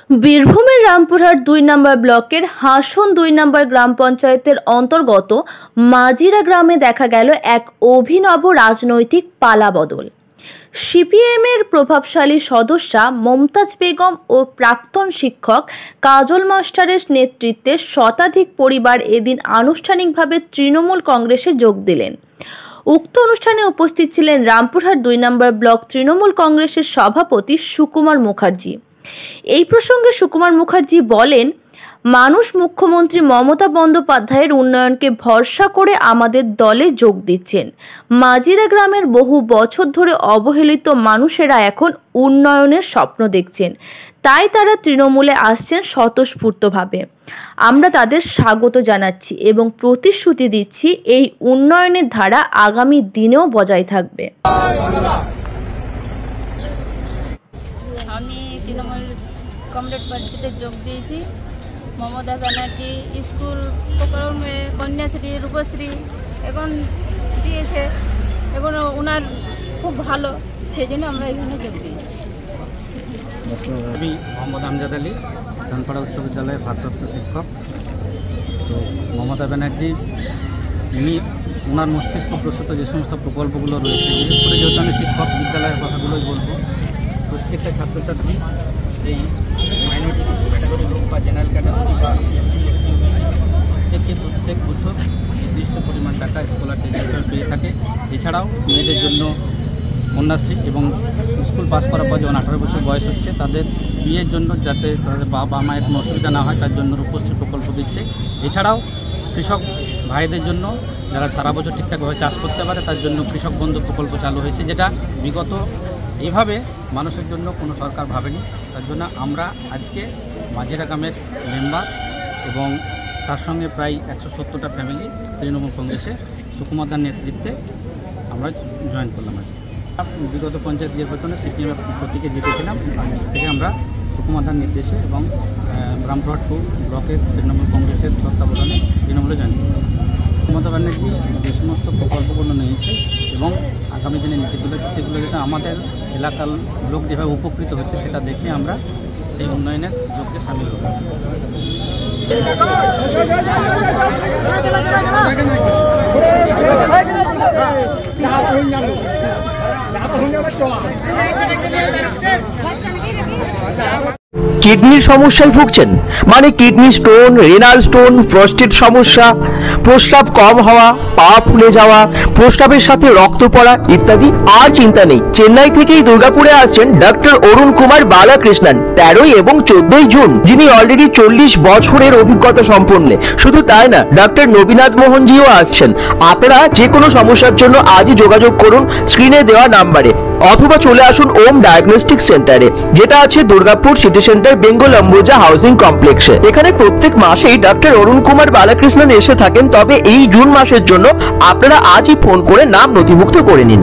বীরভূমের রামপুরহাট ২ নম্বর ব্লকের হাসন ২ নম্বর গ্রাম পঞ্চায়েতের অন্তর্গত মাজিরা গ্রামে দেখা গেল এক অভিনব রাজনৈতিক পালাবদল। সিপিএমের প্রভাবশালী সদস্যা মমতাজ বেগম ও প্রাক্তন শিক্ষক কাজল মাস্টারের নেতৃত্বে শতাধিক পরিবার এদিন আনুষ্ঠানিকভাবে তৃণমূল কংগ্রেসে যোগ দিলেন। উক্ত অনুষ্ঠানে উপস্থিত ছিলেন রামপুরহাট ২ নম্বর ব্লক তৃণমূল কংগ্রেসের সভাপতি সুকুমার মুখার্জি। এই প্রসঙ্গে সুকুমার মুখার্জি বলেন, মানুষ মুখ্যমন্ত্রী মমতা বন্দ্যোপাধ্যায়ের উন্নয়নকে ভরসা করে আমাদের দলে যোগ দিচ্ছেন। মাজিরা গ্রামের বহু বছর ধরে অবহেলিত মানুষেরা এখন উন্নয়নের স্বপ্ন দেখছেন, তাই তারা তৃণমূলে আসছেন স্বতঃস্ফূর্তভাবে। আমরা তাদের স্বাগত জানাচ্ছি এবং প্রতিশ্রুতি দিচ্ছি এই উন্নয়নের ধারা আগামী দিনেও বজায় থাকবে। আমি তৃণমূল কমরেড পার্টিতে যোগ দিয়েছি। মমতা ব্যানার্জি স্কুল প্রকল্পে কন্যাশ্রী রূপশ্রী এখন দিয়েছে, এখন ওনার খুব ভালো, সেই জন্য আমরা এখানে যোগ দিয়েছি। আমি মোহাম্মদ আমজাদ আলী, চানপাড়া উচ্চ বিদ্যালয়ের ভারপ্রাপ্ত শিক্ষক। তো মমতা ব্যানার্জি ওনার মস্তিষ্ক প্রসূত যে সমস্ত প্রকল্পগুলো রয়েছে, বিশেষ করে যেহেতু আমি শিক্ষক, বিদ্যালয়ের কথাগুলোই বলবো। প্রত্যেকটা ছাত্রছাত্রী এই মাইনরিটি ক্যাটাগরি হোক বা জেনারেল ক্যাটাগরি বা এসসি এসটি প্রত্যেককে প্রত্যেক বছর নির্দিষ্ট পরিমাণ টাকা স্কলারশিপ হিসেবে পেয়ে থাকে। এছাড়াও মেয়েদের জন্য কন্যাশ্রী এবং স্কুল পাস করার পর যখন 18 বছর বয়স হচ্ছে তাদের বিয়ের জন্য যাতে তাদের বাবা মায়ের কোনো অসুবিধা না হয় তার জন্য রূপশ্রী প্রকল্প দিচ্ছে। এছাড়াও কৃষক ভাইদের জন্য যারা সারা বছর ঠিকঠাকভাবে চাষ করতে পারে তার জন্য কৃষক বন্ধু প্রকল্প চালু হয়েছে, যেটা বিগত এইভাবে মানুষের জন্য কোনো সরকার ভাবেনি। তার জন্য আমরা আজকে মাজিরা গ্রামের মেম্বার এবং তার সঙ্গে প্রায় 170টা ফ্যামিলি তৃণমূল কংগ্রেসে সুকুমারদার নেতৃত্বে আমরা জয়েন করলাম। আজকে বিগত পঞ্চায়েত নির্বাচনে সিপিএমের প্রতীকে জিতেছিলাম, আজ থেকে আমরা সুকুমারদার নির্দেশে এবং রামপুরহাট 2 ব্লকের তৃণমূল কংগ্রেসের তত্ত্বাবধানে তৃণমূলে জয়েন করলাম। মমতা ব্যানার্জি যে সমস্ত প্রকল্পগুলো নিয়েছে এবং আগামী দিনে নিতে চলেছে সেগুলো যেটা আমাদের এলাকার লোক যেভাবে উপকৃত হচ্ছে সেটা দেখে আমরা সেই উন্নয়নের যোগকে সামিল হব। কিডনির সমস্যায় ভুগছেন, মানে kidney stone, renal stone, prostate সমস্যা, প্রস্রাব কম হওয়া, পা ফুলে যাওয়া, প্রস্রাবের সাথে রক্ত পড়া ইত্যাদি? আর চিন্তা নেই, চেন্নাই থেকেই দুর্গাপুরে আসছেন ডক্টর অরুণ কুমার বালাকৃষ্ণন 13 এবং 14 জুন, যিনি অলরেডি 40 বছরের অভিজ্ঞতা সম্পন্ন। শুধু তাই না, ডক্টর নবীনাথ মোহনজিও আসছেন। আপনারা যে কোনো সমস্যার জন্য আজই যোগাযোগ করুন স্ক্রিনে দেওয়া নাম্বারে, অথবা চলে আসুন ওম ডায়াগনস্টিক সেন্টারে, যেটা আছে Durgapur city centre Bengal Ambuja housing কমপ্লেক্সে। এখানে প্রত্যেক মাসেই ডক্টর অরুণ কুমার বালাকৃষ্ণন এসে থাকেন, তবে এই জুন মাসের জন্য আপনারা আজই ফোন করে নাম নথিভুক্ত করে নিন।